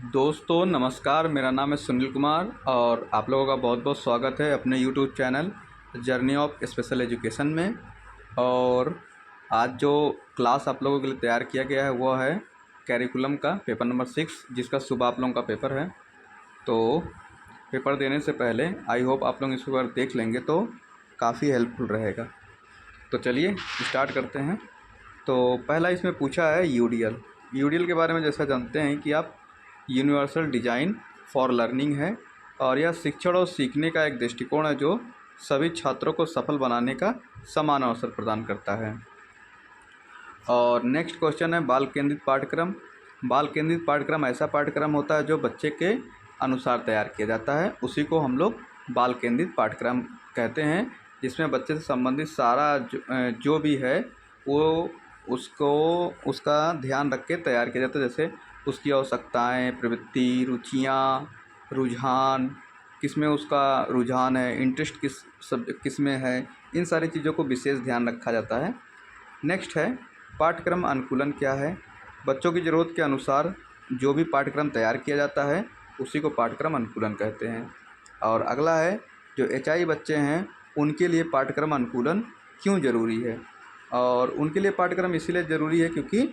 दोस्तों नमस्कार, मेरा नाम है सुनील कुमार और आप लोगों का बहुत बहुत स्वागत है अपने YouTube channel journey of special education में। और आज जो क्लास आप लोगों के लिए तैयार किया गया है वो है कैरिकुलम का पेपर नंबर 6, जिसका सुबह आप लोगों का पेपर है। तो पेपर देने से पहले आई होप आप लोग इसको अगर देख लेंगे तो काफ़ी हेल्पफुल रहेगा। तो चलिए स्टार्ट करते हैं। तो पहला इसमें पूछा है यूडीएल के बारे में। जैसा जानते हैं कि आप यूनिवर्सल डिज़ाइन फॉर लर्निंग है और यह शिक्षण और सीखने का एक दृष्टिकोण है जो सभी छात्रों को सफल बनाने का समान अवसर प्रदान करता है। और नेक्स्ट क्वेश्चन है बाल केंद्रित पाठ्यक्रम। बाल केंद्रित पाठ्यक्रम ऐसा पाठ्यक्रम होता है जो बच्चे के अनुसार तैयार किया जाता है, उसी को हम लोग बाल केंद्रित पाठ्यक्रम कहते हैं, जिसमें बच्चे से संबंधित सारा जो भी है वो उसको उसका ध्यान रख के तैयार किया जाता है। जैसे उसकी आवश्यकताएं, प्रवृत्ति, रुचियाँ, रुझान, किस में उसका रुझान है, इंटरेस्ट किस में है, इन सारी चीज़ों को विशेष ध्यान रखा जाता है। नेक्स्ट है पाठ्यक्रम अनुकूलन क्या है। बच्चों की ज़रूरत के अनुसार जो भी पाठ्यक्रम तैयार किया जाता है उसी को पाठ्यक्रम अनुकूलन कहते हैं। और अगला है जो एचआई बच्चे हैं उनके लिए पाठ्यक्रम अनुकूलन क्यों ज़रूरी है। और उनके लिए पाठ्यक्रम इसीलिए ज़रूरी है क्योंकि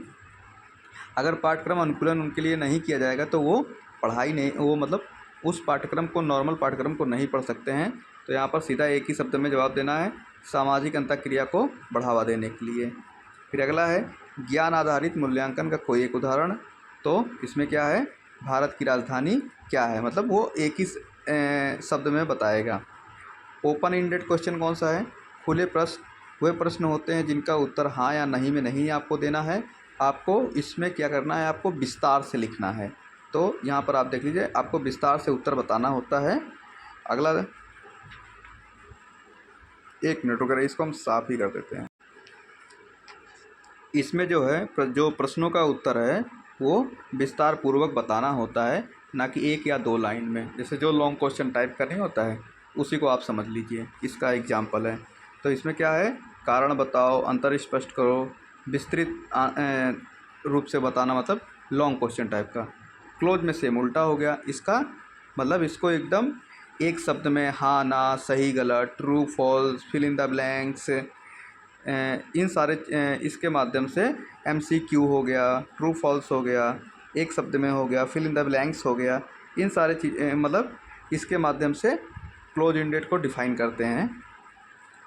अगर पाठ्यक्रम अनुकूलन उनके लिए नहीं किया जाएगा तो वो पढ़ाई नहीं, वो मतलब उस पाठ्यक्रम को, नॉर्मल पाठ्यक्रम को नहीं पढ़ सकते हैं। तो यहाँ पर सीधा एक ही शब्द में जवाब देना है, सामाजिक अंतःक्रिया को बढ़ावा देने के लिए। फिर अगला है ज्ञान आधारित मूल्यांकन का कोई एक उदाहरण। तो इसमें क्या है, भारत की राजधानी क्या है, मतलब वो एक ही शब्द में बताएगा। ओपन इंडेड क्वेश्चन कौन सा है, खुले प्रश्न वे प्रश्न होते हैं जिनका उत्तर हाँ या नहीं में नहीं आपको देना है। आपको इसमें क्या करना है, आपको विस्तार से लिखना है। तो यहाँ पर आप देख लीजिए, आपको विस्तार से उत्तर बताना होता है। अगला, एक मिनट रुक, इसको हम साफ ही कर देते हैं। इसमें जो है जो प्रश्नों का उत्तर है वो विस्तार पूर्वक बताना होता है, ना कि एक या दो लाइन में। जैसे जो लॉन्ग क्वेश्चन टाइप करने होता है उसी को आप समझ लीजिए, इसका एग्जाम्पल है। तो इसमें क्या है, कारण बताओ, अंतर स्पष्ट करो, विस्तृत रूप से बताना, मतलब लॉन्ग क्वेश्चन टाइप का। क्लोज में सेम उल्टा हो गया, इसका मतलब इसको एकदम एक शब्द में हाँ ना, सही गलत, true false, fill in the blanks, इन सारे इसके माध्यम से एमसीक्यू हो गया, ट्रू फॉल्स हो गया, एक शब्द में हो गया, फिल इन द ब्लैंक्स हो गया, इन सारे चीज़ मतलब इसके माध्यम से क्लोज इंडेड को डिफ़ाइन करते हैं।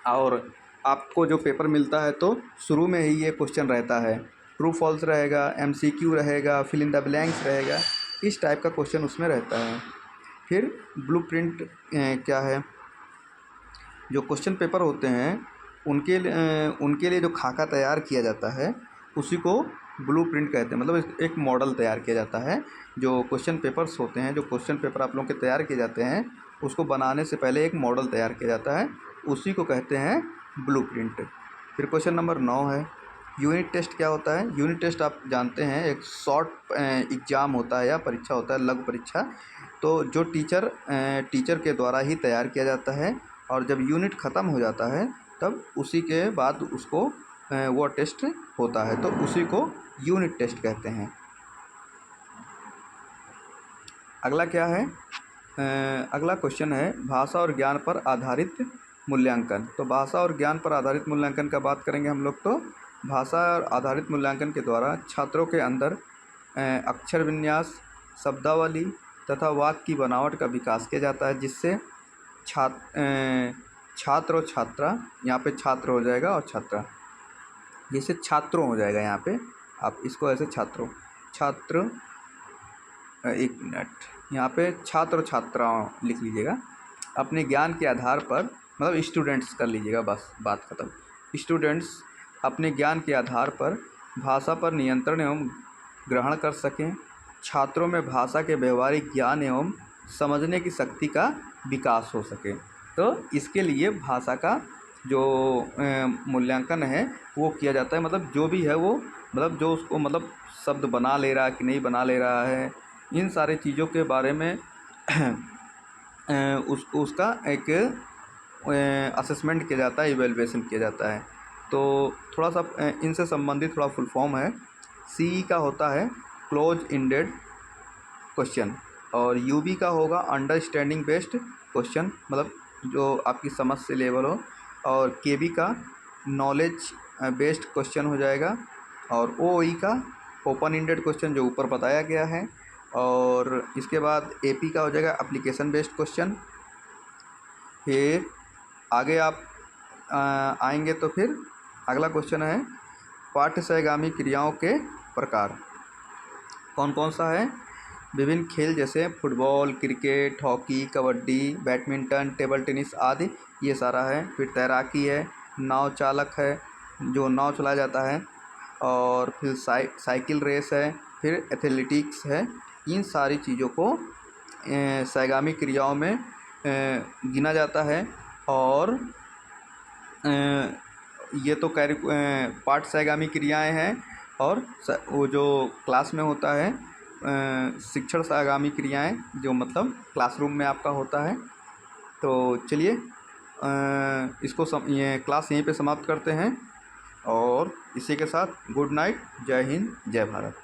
और आपको जो पेपर मिलता है तो शुरू में ही ये क्वेश्चन रहता है, ट्रू फॉल्स रहेगा, एमसीक्यू रहेगा, फिल इन द ब्लैंक्स रहेगा, इस टाइप का क्वेश्चन उसमें रहता है। फिर ब्लूप्रिंट क्या है, जो क्वेश्चन पेपर होते हैं उनके लिए जो खाका तैयार किया जाता है उसी को ब्लूप्रिंट कहते हैं। मतलब एक मॉडल तैयार किया जाता है। जो क्वेश्चन पेपर्स होते हैं, जो क्वेश्चन पेपर आप लोगों के तैयार किए जाते हैं, उसको बनाने से पहले एक मॉडल तैयार किया जाता है, उसी को कहते हैं ब्लूप्रिंट। फिर क्वेश्चन नंबर 9 है यूनिट टेस्ट क्या होता है। यूनिट टेस्ट आप जानते हैं एक शॉर्ट एग्ज़ाम होता है या परीक्षा होता है, लघु परीक्षा। तो जो टीचर के द्वारा ही तैयार किया जाता है, और जब यूनिट ख़त्म हो जाता है तब उसी के बाद उसको वो टेस्ट होता है, तो उसी को यूनिट टेस्ट कहते हैं। अगला क्या है, अगला क्वेश्चन है भाषा और ज्ञान पर आधारित मूल्यांकन। तो भाषा और ज्ञान पर आधारित मूल्यांकन का बात करेंगे हम लोग। तो भाषा आधारित मूल्यांकन के द्वारा छात्रों के अंदर अक्षर विन्यास, शब्दावली तथा वाक्य की बनावट का विकास किया जाता है, जिससे छात्र और छात्रा, यहाँ पे छात्र हो जाएगा और छात्रा, जैसे छात्रों हो जाएगा, यहाँ पे आप इसको ऐसे छात्रों, छात्र, एक मिनट, यहाँ पे छात्र और छात्राओं लिख लीजिएगा। अपने ज्ञान के आधार पर, मतलब स्टूडेंट्स कर लीजिएगा, बस बात ख़त्म। स्टूडेंट्स अपने ज्ञान के आधार पर भाषा पर नियंत्रण एवं ग्रहण कर सकें, छात्रों में भाषा के व्यवहारिक ज्ञान एवं समझने की शक्ति का विकास हो सके। तो इसके लिए भाषा का जो मूल्यांकन है वो किया जाता है। मतलब जो भी है वो, मतलब जो उसको, मतलब शब्द बना ले रहा है कि नहीं बना ले रहा है, इन सारे चीज़ों के बारे में उसका एक असेसमेंट किया जाता है, इवेलुएशन किया जाता है। तो थोड़ा सा इनसे संबंधित थोड़ा फुल फॉर्म है। सी का होता है क्लोज इंडेड क्वेश्चन, और यूबी का होगा अंडरस्टैंडिंग बेस्ड क्वेश्चन, मतलब जो आपकी समझ से लेवल हो, और केबी का नॉलेज बेस्ड क्वेश्चन हो जाएगा, और ओई का ओपन एंडेड क्वेश्चन जो ऊपर बताया गया है, और इसके बाद एपी का हो जाएगा एप्लीकेशन बेस्ड क्वेश्चन। फिर आगे आप आएंगे तो फिर अगला क्वेश्चन है पाठ्य सहगामी क्रियाओं के प्रकार कौन कौन सा है। विभिन्न खेल जैसे football, cricket, hockey, kabaddi, badminton, table tennis आदि, ये सारा है। फिर तैराकी है, नाव चालक है जो नाव चलाया जाता है, और फिर साइकिल रेस है, फिर एथलेटिक्स है। इन सारी चीज़ों को सहगामी क्रियाओं में गिना जाता है। और ये तो पाठ सहगामी क्रियाएं हैं, और वो जो क्लास में होता है शिक्षण सहगामी क्रियाएं, जो मतलब क्लासरूम में आपका होता है। तो चलिए इसको ये क्लास यहीं पे समाप्त करते हैं, और इसी के साथ गुड नाइट, जय हिंद, जय भारत।